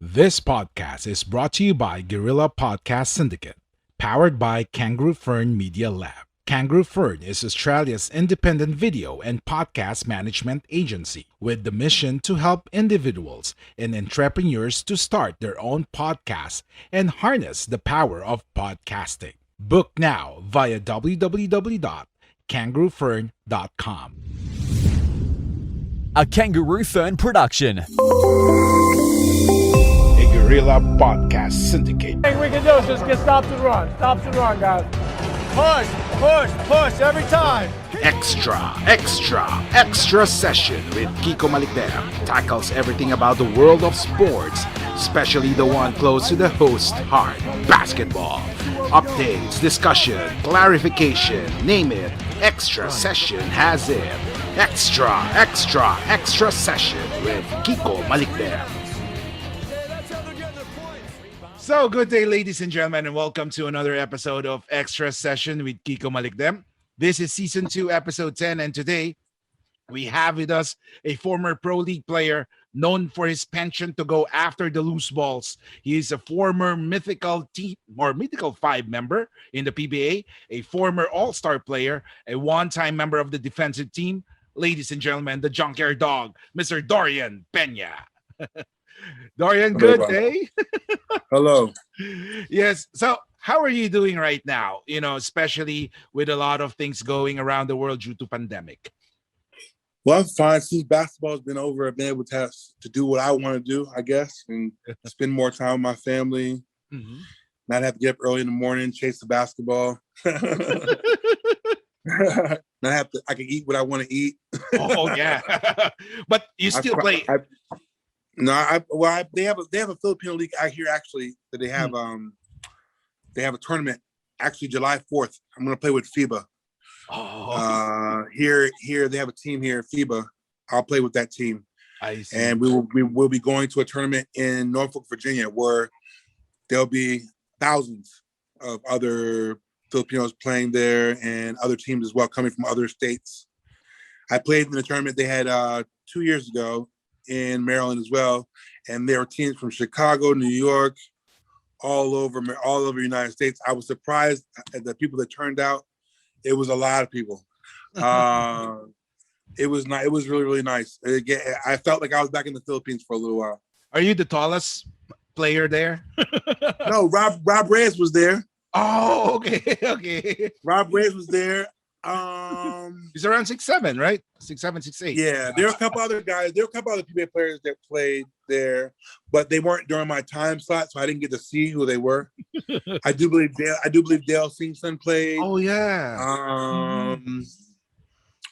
This podcast is brought to you by Guerrilla Podcast Syndicate, powered by Kangaroo Fern Media Lab. Kangaroo Fern is Australia's independent video and podcast management agency with the mission to help individuals and entrepreneurs to start their own podcasts and harness the power of podcasting. Book now via www.kangaroofern.com. A Kangaroo Fern production. A Guerrilla Podcast Syndicate. Thing we can do is just get stops and run. Stops and run, guys. Push, push, push every time. Extra session with Kiko malicdem tackles everything about the world of sports, especially the one close to the host heart, basketball. Updates, discussion, clarification, name it. Extra session has it. Extra session with Kiko malicdem. So, good day, ladies and gentlemen, and welcome to another episode of Extra Session with Kiko malicdem. This is Season 2, Episode 10, and today we have with us a former Pro League player known for his penchant to go after the loose balls. He is a former mythical 5 member in the PBA, a former All-Star player, a one-time member of the defensive team. Ladies and gentlemen, the junkyard dog, Mr. Dorian Pena. Dorian, good day. Hello. Yes. So, how are you doing right now? You know, especially with a lot of things going around the world due to pandemic. Well, I'm fine. Since basketball's been over, I've been able to do what I want to do, I guess, and spend more time with my family. Mm-hmm. Not have to get up early in the morning, chase the basketball. Not have to. I can eat what I want to eat. Oh yeah, but you still play. They have a Filipino league out here actually that they have they have a tournament actually July 4th. I'm gonna play with FIBA. Oh, here they have a team here, FIBA. I'll play with that team. I see. And we will be going to a tournament in Norfolk, Virginia, where there'll be thousands of other Filipinos playing there and other teams as well coming from other states. I played in the tournament they had 2 years ago in Maryland as well, and there were teams from Chicago, New York, all over the United States. I was surprised at the people that turned out. It was a lot of people. It was nice. It was really, really nice. I felt like I was back in the Philippines for a little while. Are you the tallest player there? No, Rob Reyes was there. Oh, okay. Rob Reyes was there. He's around 6'7", right? 6'7", 6'8". Yeah, there are a couple other guys. There were a couple other PBA players that played there, but they weren't during my time slot, so I didn't get to see who they were. I do believe Dale Singson played. Oh yeah.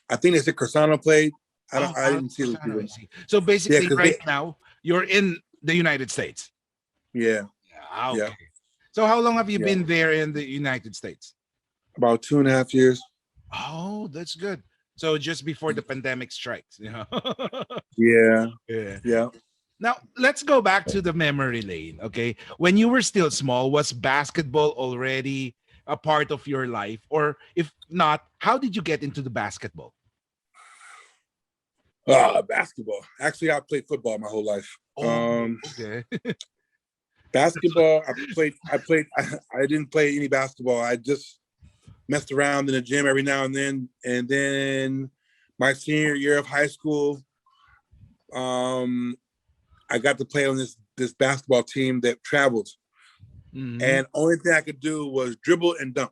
I think they said Corsano played. I didn't see those people. So basically, now you're in the United States. Yeah. Okay. Yeah. So how long have you been there in the United States? About 2.5 years. Oh, that's good. So just before the pandemic strikes, you know. Yeah. Now let's go back to the memory lane. Okay, when you were still small, was basketball already a part of your life, or if not, how did you get into the basketball? Basketball. Actually, I played football my whole life. Okay. Basketball. I didn't play any basketball. I just messed around in the gym every now and then. And then my senior year of high school, I got to play on this basketball team that traveled. Mm-hmm. And only thing I could do was dribble and dunk.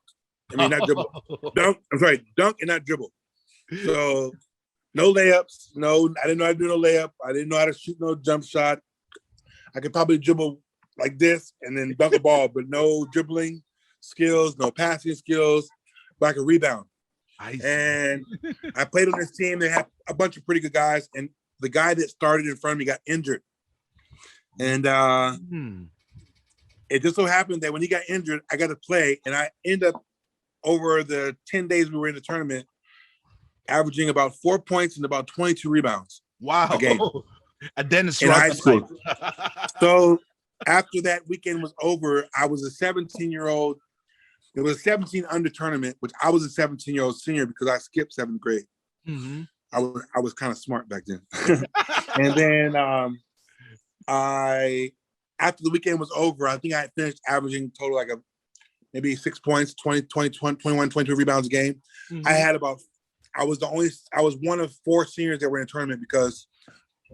I mean, not dribble. Dunk and not dribble. So no layups. No, I didn't know how to do no layup. I didn't know how to shoot no jump shot. I could probably dribble like this and then dunk a ball, but no dribbling skills, no passing skills, but I could rebound. And I played on this team. They had a bunch of pretty good guys, and the guy that started in front of me got injured. And it just so happened that when he got injured, I got to play, and I ended up over the 10 days we were in the tournament, averaging about 4 points and about 22 rebounds. Wow. A game. And then in high school. So after that weekend was over, I was a 17-year-old. It was a 17 under tournament, which I was a 17-year-old senior because I skipped 7th grade. Mm-hmm. I was kind of smart back then. And then I after the weekend was over, I think I had finished averaging total like maybe 6 points, 21, 22 rebounds a game. I had I was one of 4 seniors that were in a tournament because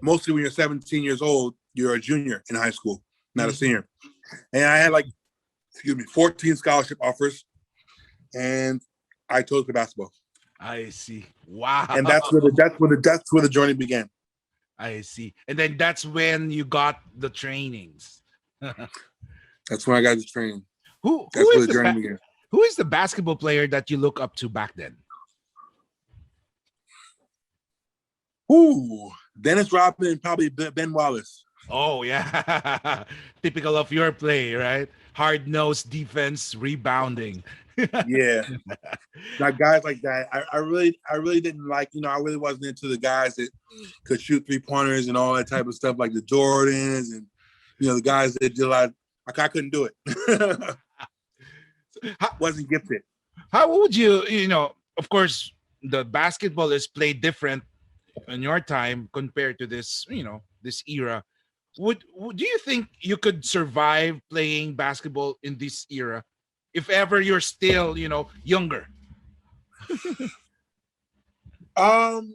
mostly when you're 17 years old, you're a junior in high school, not a senior. And I had 14 scholarship offers, and I chose the basketball. I see. Wow. And that's where the journey began. I see. And then that's when you got the trainings. That's when I got the training. Who where the journey began. Who is the basketball player that you look up to back then? Ooh, Dennis Rodman and probably Ben Wallace. Oh, yeah. Typical of your play, right? Hard-nosed defense, rebounding. Yeah. Like guys like that. I really didn't like, I really wasn't into the guys that could shoot 3-pointers and all that type of stuff, like the Jordans and, the guys that did a lot. I couldn't do it. Wasn't gifted. How would you, of course, the basketball is played different in your time compared to this, this era. Would do you think you could survive playing basketball in this era if ever you're still, younger?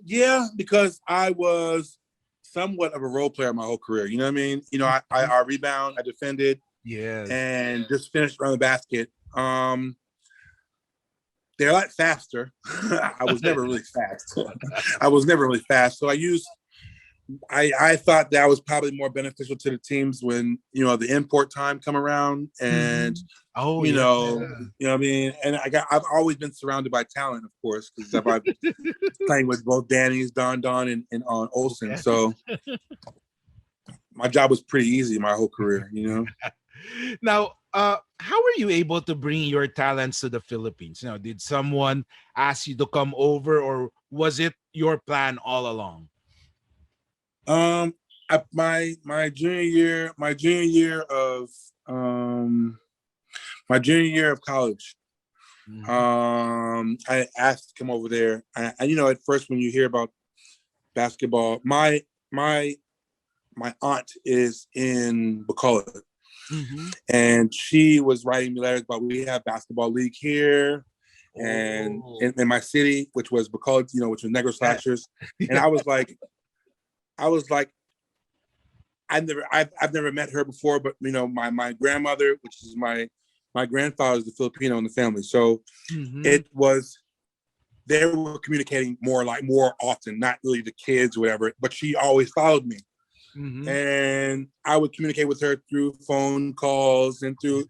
Yeah, because I was somewhat of a role player my whole career. You know what I mean? I rebound, I defended, and just finished around the basket. They're a lot faster. I was never really fast. So I thought that was probably more beneficial to the teams when, the import time come around and, you know what I mean? And I've always been surrounded by talent, of course, because I've been playing with both Danny's, Don, and Olsen. So my job was pretty easy my whole career, Now, how were you able to bring your talents to the Philippines? Did someone ask you to come over, or was it your plan all along? My junior year of college, I asked to come over there. And at first when you hear about basketball, my aunt is in Bacolod. And she was writing me letters about, we have basketball league here and in my city, which was Bacolod, which was Negro Slashers. And I was like, I've never met her before, but my grandmother, which is my grandfather, is the Filipino in the family. So it was, they were communicating more often, not really the kids or whatever, but she always followed me. And I would communicate with her through phone calls and through,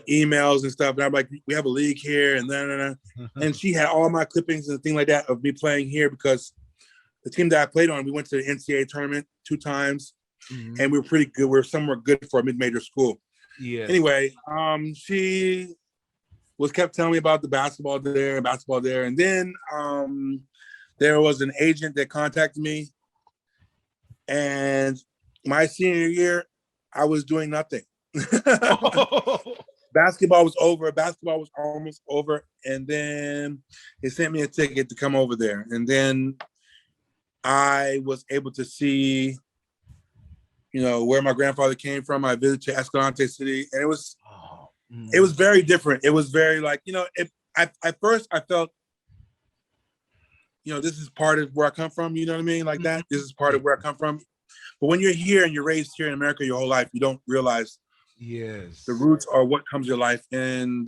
emails and stuff. And I'm like, we have a league here and then, and she had all my clippings and things like that of me playing here, because the team that I played on, we went to the NCAA tournament 2 times, and we were pretty good. We were somewhere good for a mid-major school. Yeah. Anyway, she kept telling me about the basketball there, and then there was an agent that contacted me. And my senior year, I was doing nothing. Basketball was over. Basketball was almost over. And then they sent me a ticket to come over there. And then I was able to see, where my grandfather came from. I visited to Escalante City. And it was very different. It was very at first I felt, this is part of where I come from, you know what I mean? Like that. This is part of where I come from. But when you're here and you're raised here in America your whole life, you don't realize the roots are what comes your life. And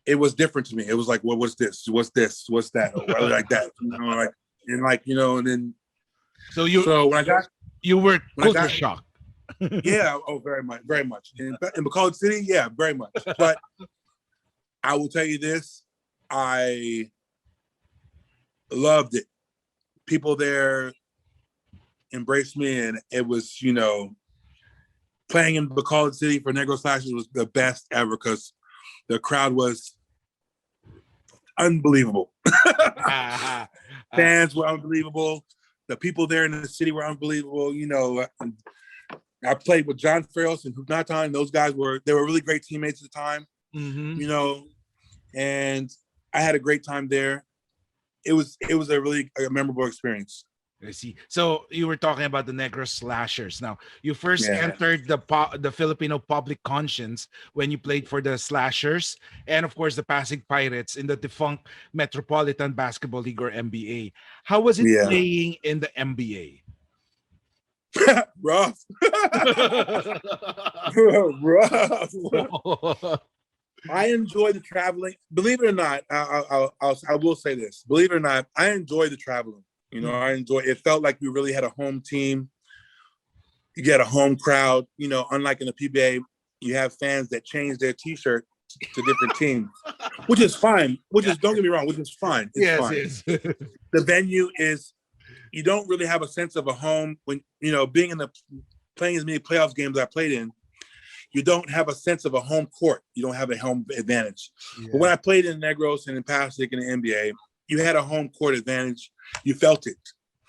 it was different to me. It was like, well, what's this? What's this? What's that? Or like that. And then. So when I got. You were culture shocked. Yeah. Oh, very much. Very much. In Bacolod City, yeah, very much. But I will tell you this. I loved it. People there embraced me, and it was, playing in Bacolod City for Negro Slashers was the best ever, because the crowd was unbelievable. Fans were unbelievable. The people there in the city were unbelievable. I played with John Ferris and Hugnatan. Those guys were really great teammates at the time. And I had a great time there. It was a really memorable experience. I see. So you were talking about the Negro Slashers. Now, you first Yeah. entered the Filipino public conscience when you played for the Slashers, and of course the Pasig Pirates in the defunct Metropolitan Basketball League or NBA. How was it Yeah. playing in the NBA? Rough. Rough. I enjoy the traveling. Believe it or not, I will say this. Believe it or not, I enjoy the traveling. You know, I enjoy. It felt like we really had a home team. You get a home crowd. You know, unlike in the PBA, you have fans that change their T-shirt to different teams, which is fine. Which is, don't get me wrong, which is fine. It's fine. Yes. The venue is. You don't really have a sense of a home when being in the playing as many playoffs games I played in. You don't have a sense of a home court. You don't have a home advantage. Yeah. But when I played in Negros and in Pasig and the NBA, you had a home court advantage. You felt it.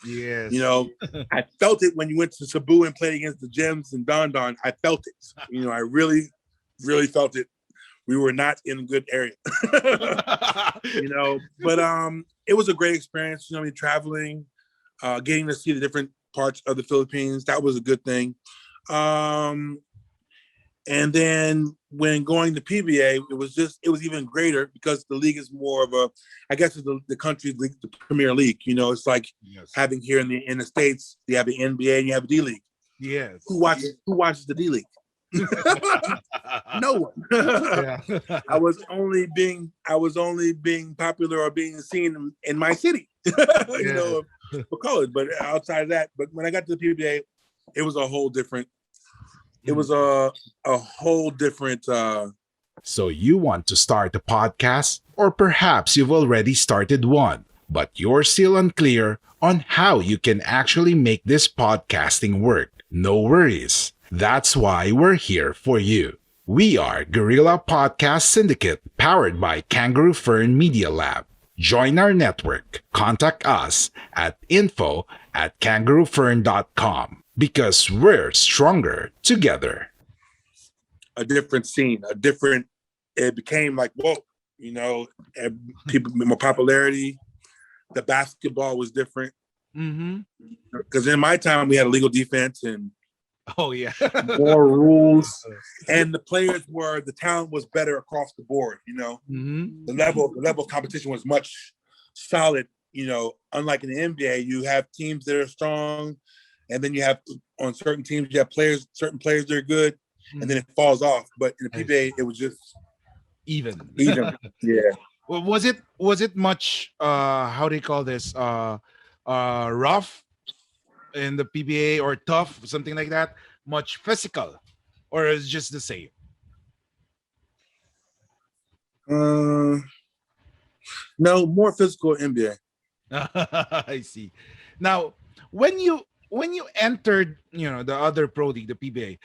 Yes. You know, I felt it when you went to Cebu and played against the Gems and Don Don. I felt it. You know, I really, really felt it. We were not in a good area. You know, but it was a great experience. You know, traveling, getting to see the different parts of the Philippines. That was a good thing. And then when going to PBA, it was even greater because the league is more of a, I guess it's the country's league, the Premier League. You know, it's like having here in the States, you have the NBA and you have a D League. Yes. Who watches the D League? No one. Yeah. I was only being popular or being seen in my city. You know, for college. But outside of that, but when I got to the PBA, it was a whole different. It was a whole different. So you want to start a podcast, or perhaps you've already started one, but you're still unclear on how you can actually make this podcasting work. No worries. That's why we're here for you. We are Guerrilla Podcast Syndicate, powered by Kangaroo Fern Media Lab. Join our network. Contact us at info@kangaroofern.com. Because we're stronger together. A different scene, it became like, whoa, you know, people, more popularity. The basketball was different. Because in my time, we had a legal defense and more rules. And the talent was better across the board, you know. The level of competition was much solid, you know, unlike in the NBA, you have teams that are strong. And then you have on certain teams, you have certain players that are good, and then it falls off. But in the PBA, it was just even. Yeah. Well, was it much? How do you call this? Rough in the PBA or tough, something like that? Much physical, or is it just the same? No, more physical NBA. I see. Now, when you entered, you know, the other pro league, the PBA,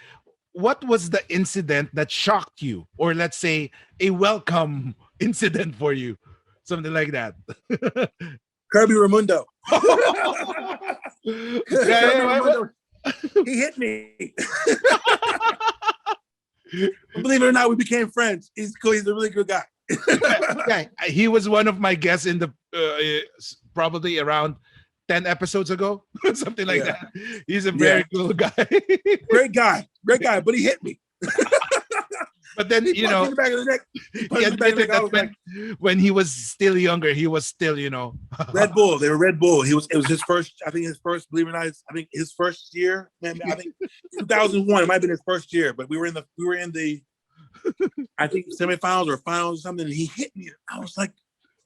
what was the incident that shocked you, or let's say a welcome incident for you, something like that? Kirby Raimundo. Ramundo. He hit me. Believe it or not, we became friends. He's cool. He's a really good guy. Yeah, he was one of my guests in the probably around 10 episodes ago, something like that. He's a very cool guy. Great guy, but he hit me. But then, you know, in the back of the neck. he admitted that when he was still younger, he was still, you know. Red Bull. They were Red Bull. It was his first, believe it or not, I think his first year. Man, I think 2001, it might have been his first year, but we were in the I think semifinals or finals or something, and he hit me. I was like,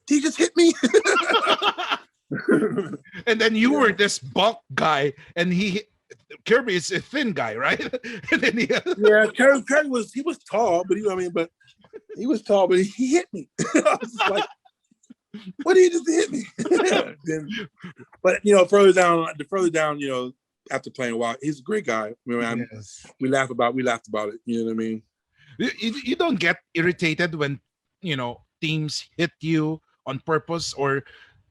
did he just hit me? And then you were this bulk guy, and Kirby is a thin guy, right? And then Kirby was tall, but he was tall, but he hit me. I was just like, what did he just hit me? But you know, further down, you know, after playing a while, he's a great guy. I mean, we laughed about it. You know what I mean? You don't get irritated when, you know, teams hit you on purpose, or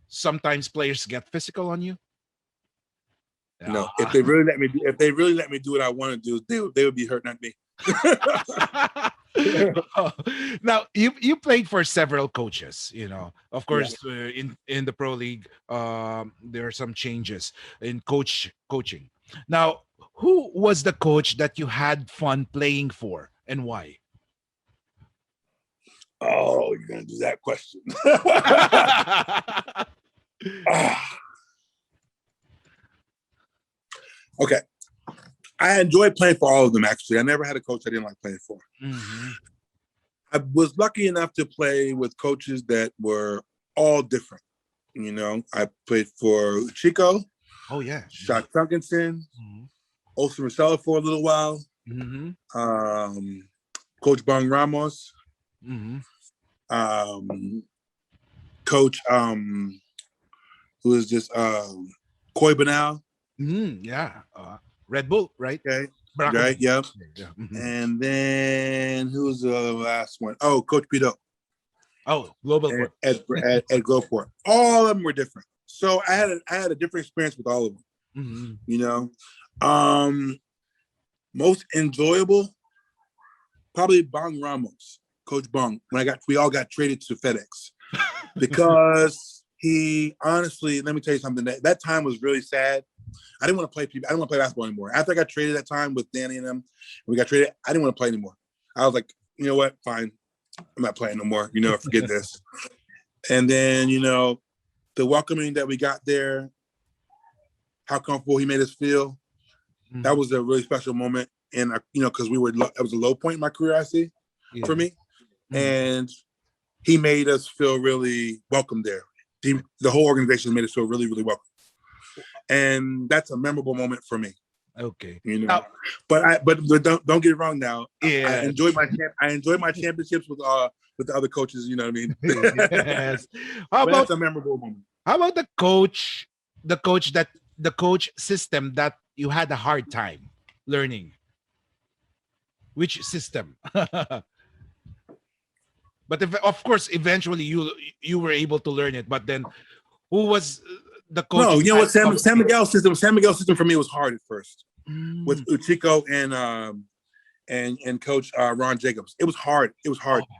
sometimes players get physical on you? No, if they really let me do what I want to do, they would be hurt, not me. Now you played for several coaches, of Yeah. course. In the pro league, there are some changes in coaching. Now, who was the coach that you had fun playing for, and why? Oh, you're gonna do that question. Ah, okay. I enjoyed playing for all of them, actually. I never had a coach I didn't like playing for. Mhm. I was lucky enough to play with coaches that were all different. I played for Chico, Oh yeah. Shot Tunkinson, Mhm. Osa Marcella for a little while, Mhm. Coach Bong Ramos, Mhm. Coach who is this Coy Banal. Yeah. Red Bull, right? Okay. Barack Right, Obama. yeah. Yeah. Mhm. And then who's the last one? Oh, Coach Pito Oh, Global at, Corp. at Gulfport. All of them were different. So I had a different experience with all of them. Mhm. Most enjoyable, probably Bong Ramos, Coach Bong. We all got traded to FedEx because he honestly, let me tell you something. That time was really sad. I didn't want to play people. I didn't want to play basketball anymore. After I got traded that time with Danny and them, we got traded. I didn't want to play anymore. I was like, you know what? Fine, I'm not playing no more. Forget this. And then the welcoming that we got there, how comfortable he made us feel. That was a really special moment. And because it was a low point in my career, I see, for me. And he made us feel really welcome there. The whole organization made us feel really, really welcome. And that's a memorable moment for me. Okay. But don't get it wrong now. Yeah. I enjoyed my championships with the other coaches. You know what I mean? Yes. How That's about a memorable moment. the coach system that you had a hard time learning? Which system? But of course, eventually you were able to learn it. But then, who was the coach? No, you know what? San Miguel system for me was hard at first with Uchiko and Coach Ron Jacobs. It was hard. It was hard. Oh.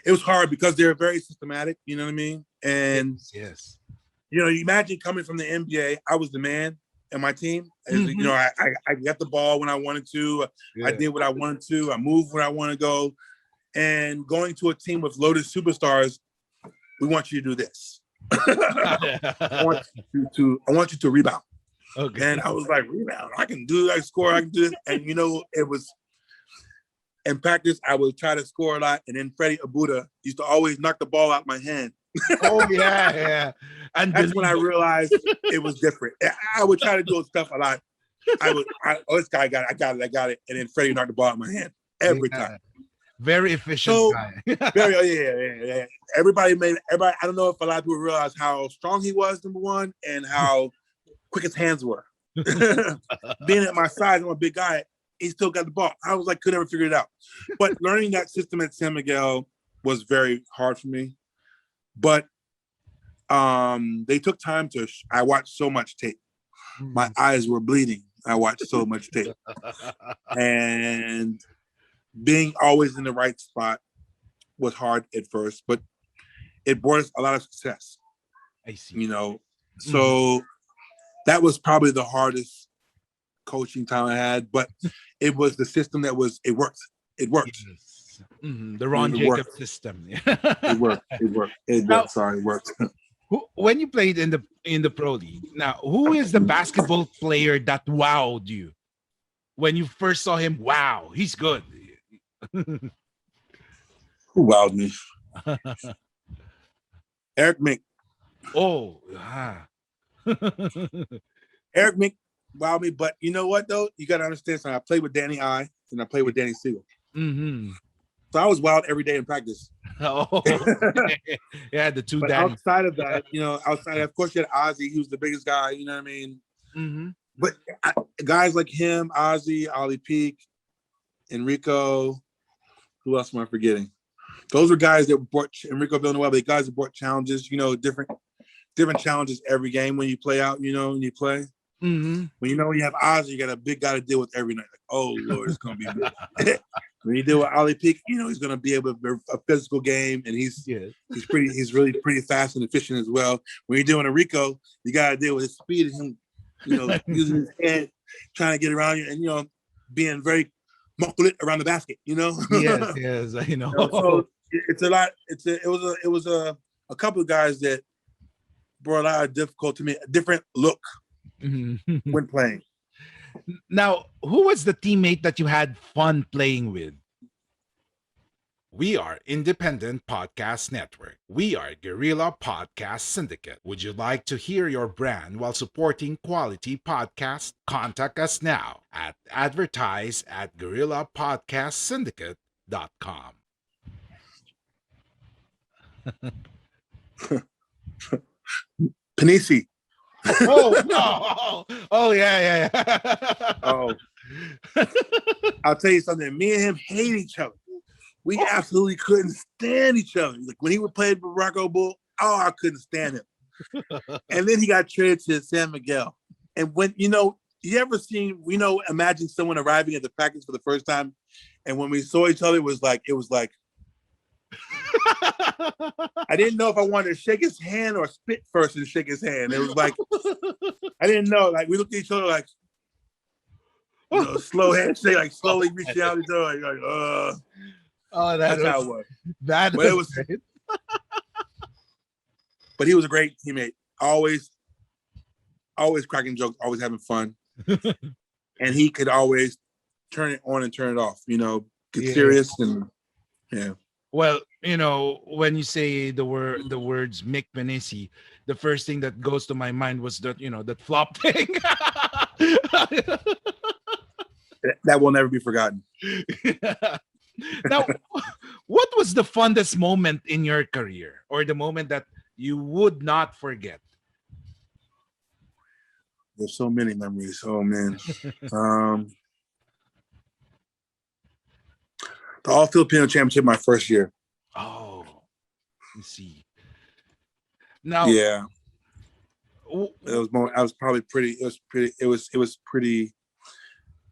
It was hard because they're very systematic. You know what I mean? And yes. you imagine coming from the NBA. I was the man in my team. I got the ball when I wanted to. Yeah. I did what I wanted to. I moved where I want to go. And going to a team with loaded superstars, we want you to do this. I want you to rebound. Okay. And I was like, rebound. I can do. I score. I can do this. And it was in practice. I would try to score a lot, and then Freddie Abuda used to always knock the ball out my hand. Oh yeah. And that's when I realized it was different. I would try to do stuff a lot. This guy got it. I got it. And then Freddie knocked the ball out my hand every time. Very efficient guy. Yeah. Everybody. I don't know if a lot of people realize how strong he was, number one, and how quick his hands were. Being at my size, I'm a big guy. He still got the ball. I was like, could never figure it out. But learning that system at San Miguel was very hard for me. But they took time to. I watched so much tape. My eyes were bleeding. I watched so much tape, and being always in the right spot was hard at first, but it brought us a lot of success. I see. So that was probably the hardest coaching time I had, but it was the system it worked. It worked. Yes. The Ron Jacobs system. It worked. It worked. When you played in the pro league, now who is the basketball player that wowed you when you first saw him? Wow, he's good. Who wowed me? Eric Mink. Oh, Eric Mink wowed me, but you know what though? You got to understand something. I played with Danny I and I played with Danny Siegel. So I was wild every day in practice. Oh, yeah, the two. But outside of that, of course, you had Ozzy. He was the biggest guy. You know what I mean? But guys like him, Ozzy, Ollie Peak, Enrico. Who else am I forgetting? Those were guys that brought Enrico Villanueva. The guys that brought challenges. Different challenges every game when you play out. When you play. When you have Ozzy, you got a big guy to deal with every night. Like, oh Lord, it's gonna be big. When you deal with Ali Peak, he's going to be able to a physical game, and he's really pretty fast and efficient as well. When you're doing a Rico, you got to deal with his speed and him, using his head, trying to get around you, and being very mucklet around the basket. Yes, I know. So it's a lot. It was a couple of guys that brought a lot of difficult to me, a different look when playing. Now, who was the teammate that you had fun playing with? We are Independent Podcast Network. We are Guerrilla Podcast Syndicate. Would you like to hear your brand while supporting quality podcasts? Contact us now at advertise@guerrillapodcastsyndicate.com. Panisi. Oh no! Oh yeah. Oh, I'll tell you something. Me and him hate each other. We absolutely couldn't stand each other. Like when he would play with Rocco Bull, I couldn't stand him. And then he got traded to San Miguel. And when you ever seen, imagine someone arriving at the practice for the first time, and when we saw each other, it was like I didn't know if I wanted to shake his hand or spit first and shake his hand. It was like I didn't know. Like we looked at each other like slow handshake, like slowly reaching out each other, like that's how it was. But it was great. But he was a great teammate. Always cracking jokes, always having fun. And he could always turn it on and turn it off, get serious and yeah. Well, when you say the words Mick Panisi, the first thing that goes to my mind was that, that flop thing. That will never be forgotten. Now, what was the fondest moment in your career, or the moment that you would not forget? There's so many memories. Oh man. The All Filipino Championship my first year. Oh, you see. Now, yeah, it was more. I was probably pretty. It was pretty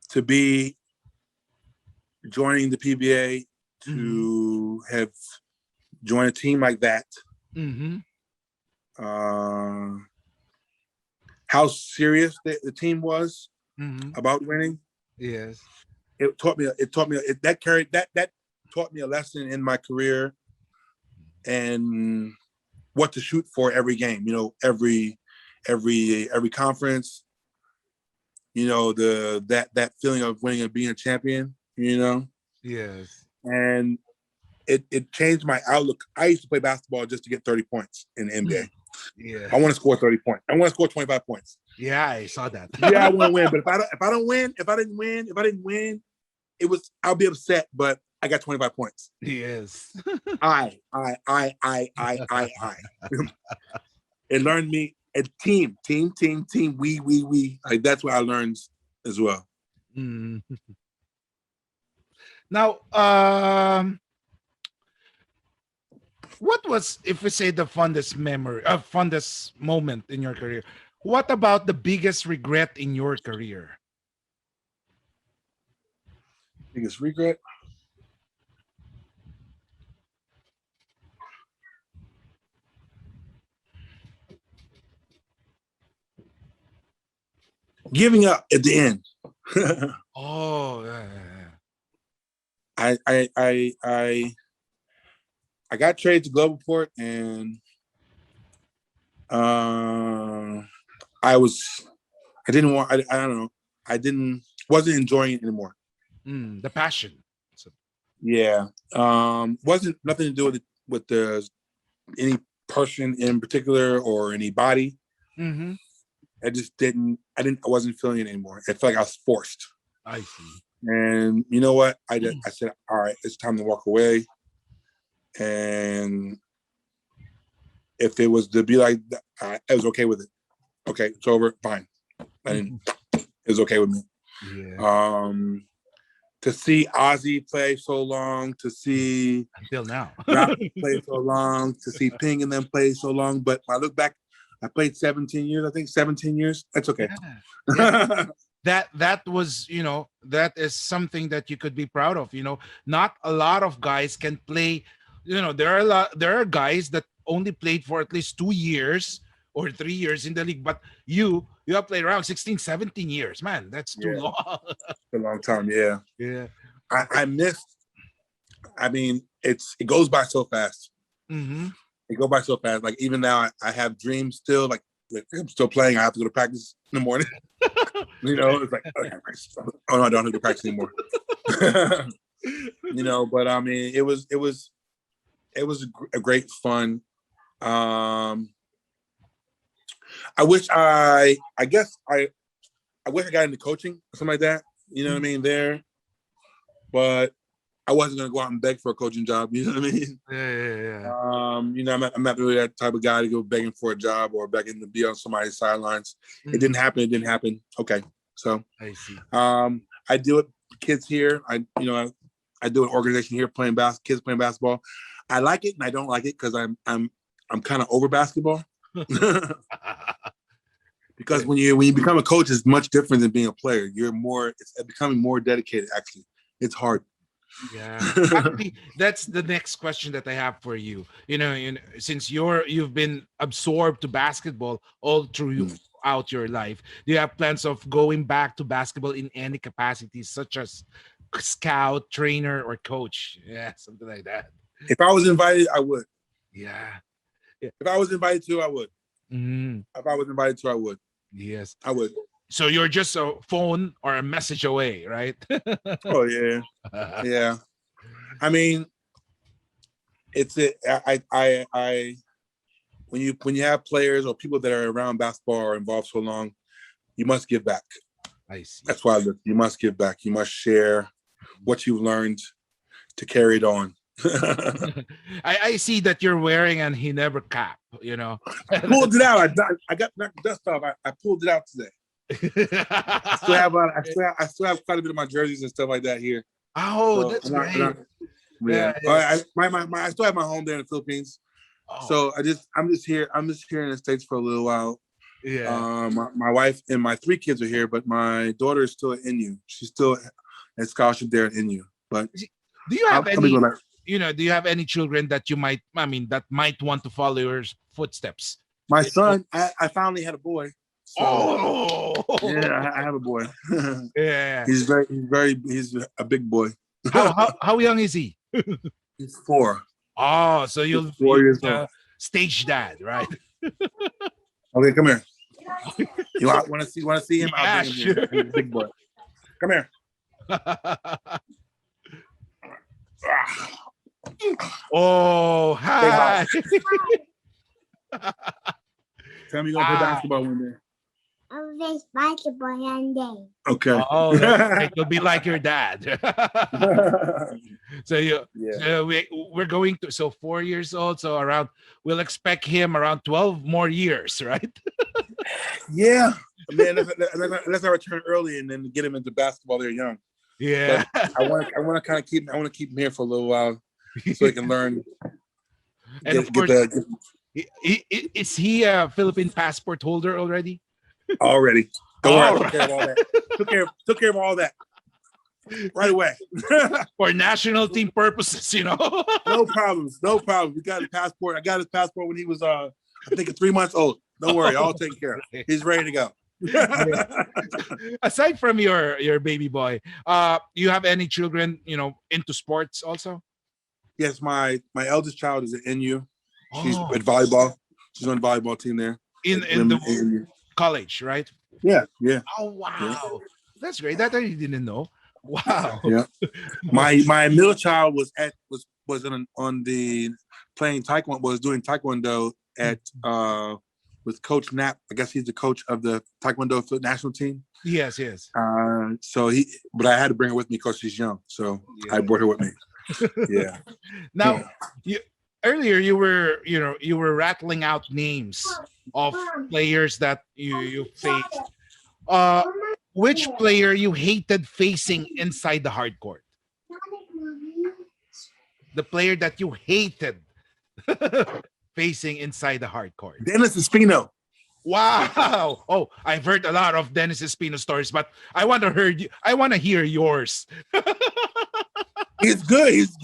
to be joining the PBA to have joined a team like that. How serious the team was about winning. Yes. That taught me a lesson in my career and what to shoot for every game, every conference, that feeling of winning and being a champion, Yes. And it changed my outlook. I used to play basketball just to get 30 points in the NBA. Yeah. I want to score 30 points. I want to score 25 points. Yeah, I saw that. Yeah, I want to win. But if I didn't win, I'll be upset, but I got 25 points. Yes. I. It learned me a team. We. Like that's what I learned as well. Now, what was, if we say, the fondest moment in your career? What about the biggest regret in your career? Biggest regret? Giving up at the end. Oh, yeah. I got traded to Globalport, and wasn't enjoying it anymore. The passion. Yeah. Wasn't nothing to do with any person in particular or anybody. I wasn't feeling it anymore. I felt like I was forced. I see. And you know what? I said, all right, it's time to walk away. And if it was to be like that, I was okay with it. Okay, it's over, fine. It was okay with me. Yeah. To see Ozzy play so long, to see until now Rap play so long, to see Ping and them play so long. But when I look back, I played 17 years. I think 17 years. That's okay. Yeah. that was, that is something that you could be proud of. Not a lot of guys can play. There are guys that only played for at least 2 years or 3 years in the league, but you have played around 16, 17 years. Man, that's too Yeah. long. A long time. Yeah. Yeah. I missed. I mean, it goes by so fast. Mm-hmm. It goes by so fast. Like even now, I have dreams still. Like I'm still playing. I have to go to practice in the morning. It's like, oh no, I don't have to practice anymore. But I mean, it was a great fun. I wish I guess I wish I got into coaching or something like that. You know what I mean? There, but I wasn't gonna go out and beg for a coaching job. You know what I mean? Yeah. I'm not really that type of guy to go begging for a job or begging to be on somebody's sidelines. It didn't happen. It didn't happen. Okay, so I see. I deal with kids here. I do an organization here kids playing basketball. I like it and I don't like it because I'm kind of over basketball. Because when you become a coach, it's much different than being a player. It's becoming more dedicated. Actually, it's hard. Yeah, actually, that's the next question that I have for you. Since you've been absorbed to basketball all throughout your life, do you have plans of going back to basketball in any capacity, such as scout, trainer, or coach? Yeah, something like that. If I was invited, I would. Yeah. If I was invited to, I would. Mm-hmm. If I was invited to, I would. Yes, I would. So you're just a phone or a message away, right? Oh yeah, yeah. I mean, when you have players or people that are around basketball or involved so long, you must give back. I see. That's why you must give back. You must share what you've learned to carry it on. I see that you're wearing an he never cap. I pulled it out. I got knocked the dust off. I pulled it out today. I still have quite a bit of my jerseys and stuff like that here. Oh, So that's great. Yeah. I still have my home there in the Philippines. Oh. So I'm just here in the States for a little while. Yeah. My wife and my 3 kids are here, but my daughter is still at NU. She's still at scholarship there at NU. But do you have do you have any children that that might want to follow your footsteps? My son, I finally had a boy. So, yeah, I have a boy. Yeah. He's a big boy. How young is he? He's 4. Oh, so you'll 4 years old. Stage dad, right? Okay, come here. You want to see him? Yeah, I'll bring him sure. here. He's a big boy. Come here. Oh, hi. Tell me you're gonna play basketball one day. I'll play basketball one day. Okay. Oh, you'll be like your dad. So we're going to 4 years old. So we'll expect him around 12 more years, right? Yeah. Man, unless I return early and then get him into basketball, they're young. Yeah. But I want to kind of keep him here for a little while so he can learn. And of course, is he a Philippine passport holder already? Already. Don't worry, I took care of all that. Took care of all that right away. For national team purposes, No problems. We got his passport. I got his passport when he was I think 3 months old. Don't worry, I'll take care of it. He's ready to go. Aside from your baby boy, you have any children, into sports also? Yes, my eldest child is at NU. She's at volleyball. She's on the volleyball team there. In the college, right? Yeah. Oh wow, yeah. That's great. That I didn't know. Wow. Yeah. My middle child was on the playing taekwondo. Was doing taekwondo at with Coach Knapp. I guess he's the coach of the taekwondo national team. Yes. But I had to bring her with me because she's young. So I brought her with me. Yeah. Now, earlier you were rattling out names of players that you faced. Which player you hated facing inside the hard court? The player that you hated facing inside the hard court. Dennis Espino. Wow. Oh, I've heard a lot of Dennis Espino stories, but I want to hear yours. He's good. He's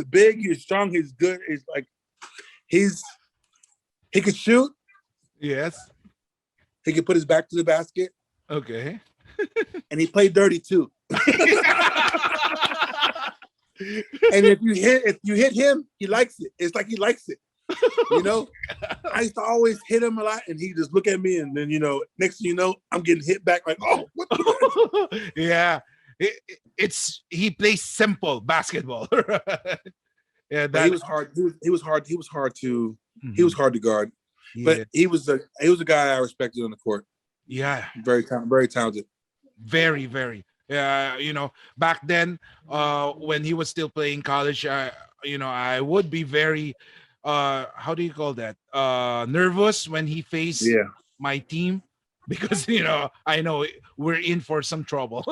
big. He's strong. He's good. He's like he can shoot. Yes. He can put his back to the basket, Okay. and he played dirty too. And if you hit him, he likes it. It's like he likes it. You know, I used to always hit him a lot, and he just look at me, and then next thing you know, I'm getting hit back. Like, oh, what? Yeah, he plays simple basketball. Yeah, But that he was hard. He was hard. He was hard to guard. Yeah. But he was a guy I respected on the court. Yeah, Very talented. very, very. Yeah, back then, when he was still playing college, I would be very, how do you call that? Nervous when he faced my team because I know we're in for some trouble.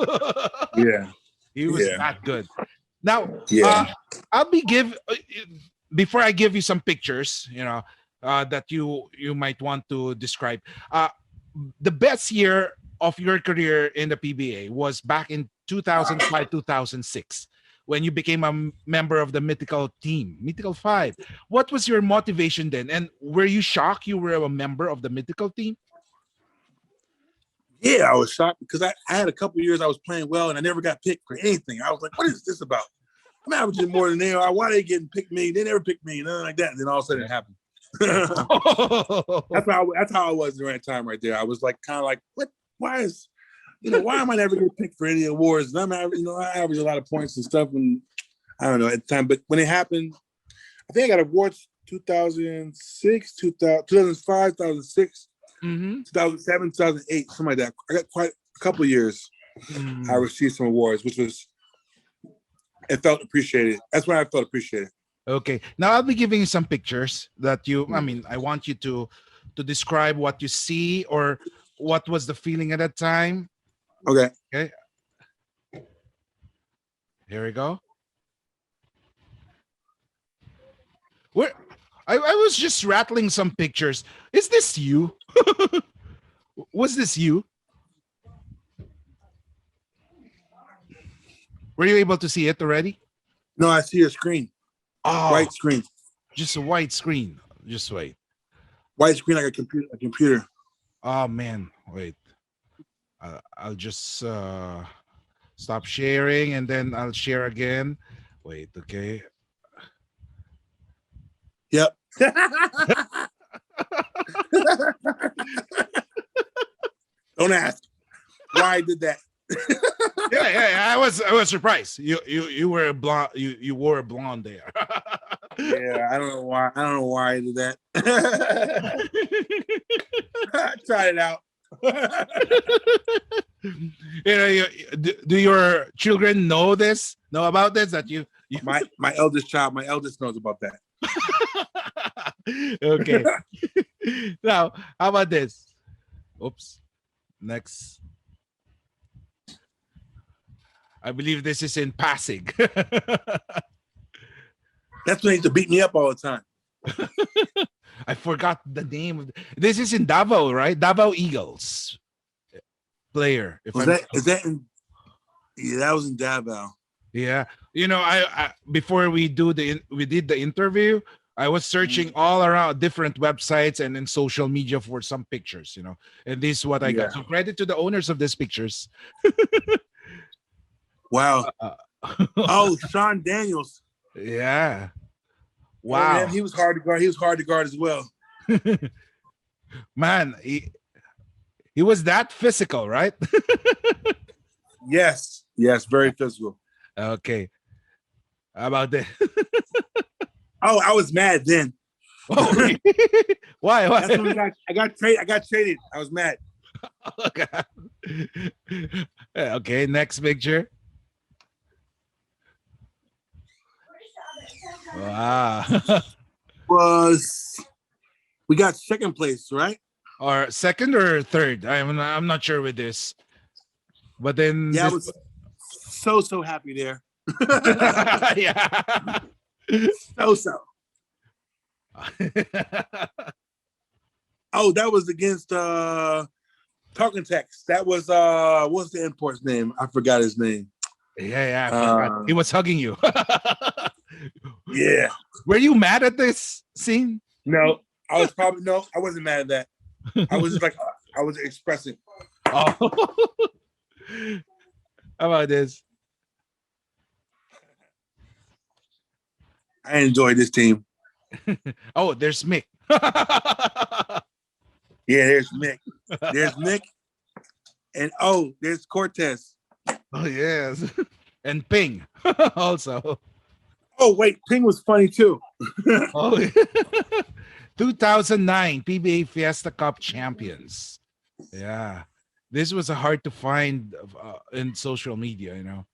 Yeah, He was that good. Now, yeah. I'll before I give you some pictures, that you might want to describe. The best year of your career in the PBA was back in 2005-2006 when you became a member of the mythical team, Mythical 5. What was your motivation then? And were you shocked you were a member of the mythical team? Yeah, I was shocked because I had a couple years I was playing well and I never got picked for anything. I was like, what is this about? I'm averaging more than they are. Why are they getting picked me? They never picked me, nothing like that. And then all of a sudden it happened. That's how I was during that time right there. I was like kind of like, what? Why am I never getting picked for any awards? And I average a lot of points and stuff, and I don't know at the time. But when it happened, I think I got awards 2006, 2005, 2006, 2007, 2008, something like that. I got quite a couple of years. I received some awards, it felt appreciated. That's why I felt appreciated. Okay. Now I'll be giving you some pictures that I want you to describe what you see or what was the feeling at that time. Okay. Okay. Here we go. I was just rattling some pictures. Is this you? Was this you? Were you able to see it already? No, I see your screen. Oh, White screen. just a white screen. Just wait. White screen like a computer. Oh man, wait. I'll just stop sharing and then I'll share again. Wait, okay. Yep. Don't ask why I did that. Yeah. I was surprised. You were a blonde. You wore a blonde there. Yeah, I don't know why I did that. I tried it out. Do your children know about this? That you My eldest knows about that. Okay. Now, how about this? Oops. Next. I believe this is in Pasig. That's when he used to beat me up all the time. I forgot the name of this is in Davao, right? Davao Eagles player. Is that in? Yeah, that was in Davao. Yeah, I before we did the interview, I was searching all around different websites and in social media for some pictures, and this is what I got. So credit to the owners of these pictures. Wow. Oh, Sean Daniels. Yeah. Wow. Wow. Man, he was hard to guard. He was hard to guard as well. Man, he was that physical, right? Yes, very physical. Okay. How about that? Oh, I was mad then. Oh, why? That's when I got traded. I was mad. Okay, next picture. Wow. We got second place, right? Or second or third? I'm not sure with this. But then I was so happy there. Yeah. So. Oh, that was against Talking Text. That was what's the import's name? I forgot his name. Yeah, I forgot. He was hugging you. Yeah. Were you mad at this scene? No, I wasn't mad at that. I was just like I was expressing. Oh. How about this? I enjoyed this team. Oh, there's Mick. Yeah, there's Mick. There's Mick. And there's Cortez. Oh, yes. And Ping also. Oh, wait, Ping was funny too. Oh, yeah. 2009 PBA Fiesta Cup champions. Yeah. This was hard to find in social media, you know.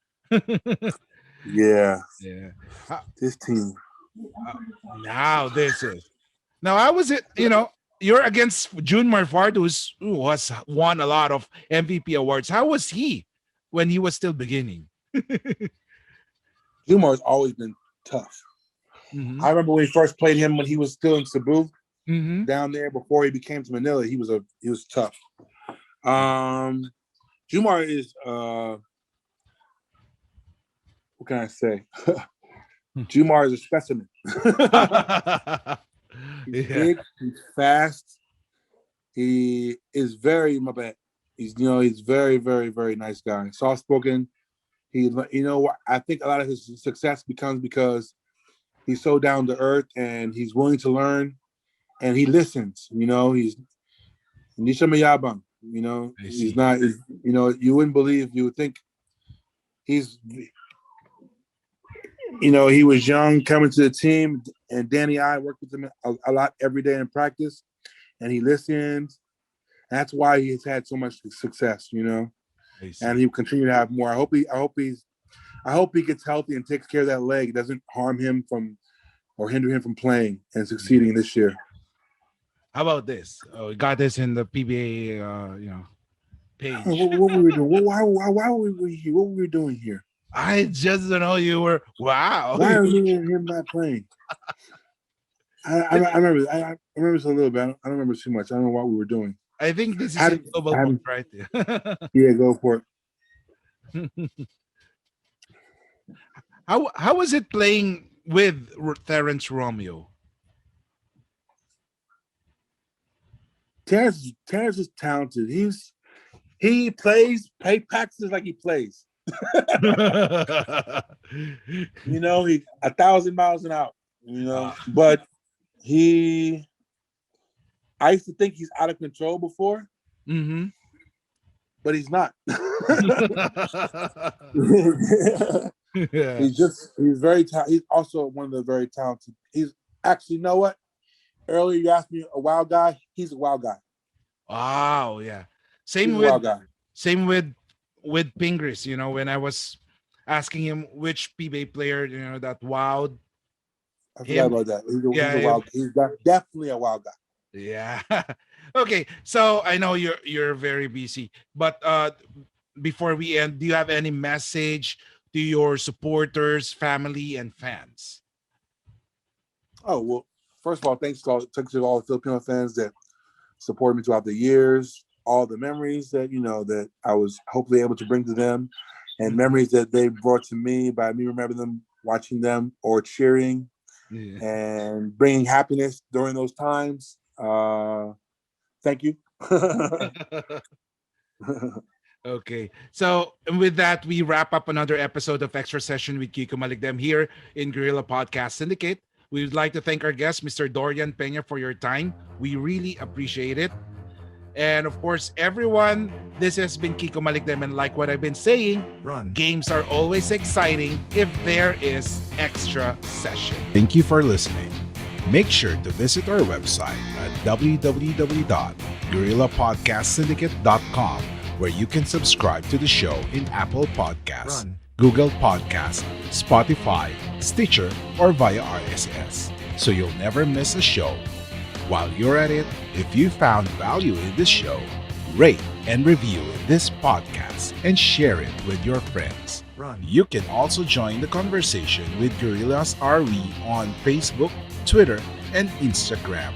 Yeah. Yeah. This team. Now how was it, you know, you're against June Marfard, who has won a lot of MVP awards. How was he when he was still beginning? Jumar's always been tough. Mm-hmm. I remember when we first played him when he was still in Cebu Mm-hmm. down there before he became to Manila. He was tough. Jumar is what can I say? Jumar is a specimen. He's big, he's fast. He is very He's very, very, very nice guy. Soft spoken. I think a lot of his success becomes because he's so down to earth and he's willing to learn and he listens. He's Nishamayabang. He's not. You wouldn't believe. You would think he's. He was young coming to the team, and Danny I worked with him a lot every day in practice, and he listened. That's why he's had so much success, and he'll continue to have more. I hope he gets healthy and takes care of that leg. It doesn't harm him or hinder him from playing and succeeding this year. How about this? Oh, we got this in the PBA, page. What were we doing? Why were we here? What were we doing here? I just don't know. You were wow. Why are we him not playing? I remember. I remember this a little bit. I don't remember too much. I don't know what we were doing. I think this is a global book, right? Yeah, go for it. How was it playing with Terrence Romeo? Terrence is talented. He practices like he plays. He 1,000 miles an hour. But I used to think he's out of control before, but he's not. Yeah. He's very talented. He's also one of the very talented. He's actually, you know what? Earlier you asked me a wild guy. He's a wild guy. Wow, yeah. Same with Pingris, when I was asking him which PBA player, that wowed. I forgot about that. He's a wild. He's definitely a wild guy. Yeah. Okay. So I know you're very busy, but before we end, do you have any message to your supporters, family, and fans? Oh, well, first of all, thanks to all the Filipino fans that supported me throughout the years, all the memories that that I was hopefully able to bring to them, and memories that they brought to me by me remembering them, watching them, or cheering, and bringing happiness during those times. Thank you. Okay. So with that, we wrap up another episode of Extra Session with Kiko Malicdem here in Guerrilla Podcast Syndicate. We would like to thank our guest, Mr. Dorian Pena, for your time. We really appreciate it. And of course, everyone, this has been Kiko Malicdem, and like what I've been saying, games are always exciting if there is Extra Session. Thank you for listening. Make sure to visit our website at www.guerrillapodcastsyndicate.com, where you can subscribe to the show in Apple Podcasts, Google Podcasts, Spotify, Stitcher, or via RSS, so you'll never miss a show. While you're at it, if you found value in this show, rate and review this podcast and share it with your friends. You can also join the conversation with Guerrillas RV on Facebook, Twitter, and Instagram.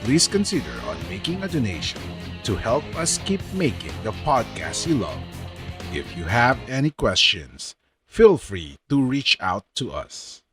please consider on making a donation to help us keep making the podcast you love. If you have any questions, feel free to reach out to us.